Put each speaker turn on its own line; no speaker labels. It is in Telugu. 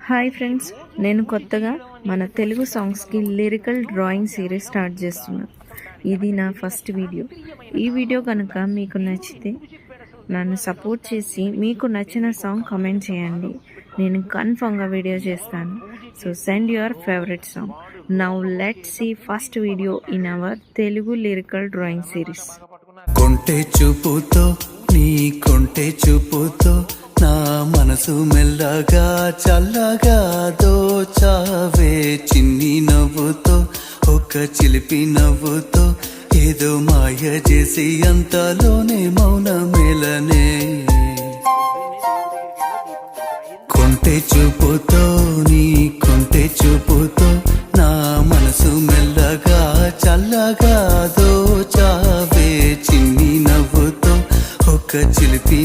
హాయ్ ఫ్రెండ్స్, నేను కొత్తగా మన తెలుగు సాంగ్స్కి లిరికల్ డ్రాయింగ్ సిరీస్ స్టార్ట్ చేస్తున్నాను. ఇది నా ఫస్ట్ వీడియో. ఈ వీడియో కనుక మీకు నచ్చితే నన్ను సపోర్ట్ చేసి మీకు నచ్చిన సాంగ్ కామెంట్ చేయండి. నేను కన్ఫర్మ్గా వీడియో చేస్తాను. So send your favourite song. Now let's see first video in our Telugu lyrical drawing series.
కొంటె చూపుతో నీ కొంటె చూపుతో నా మనసు మెల్లగా చల్లగా దోచావే, చిన్ని నవ్వుతో ఒక చిలిపి నవ్వుతో ఏదో మాయ చేసి అంతలోనే మౌన మేలనే. కొంటె చూపుతో నీ కొంటె చూపుతో నా మనసు మెల్లగా చల్లగా దోచావే, చిన్ని నవ్వుతో ఒక చిలిపి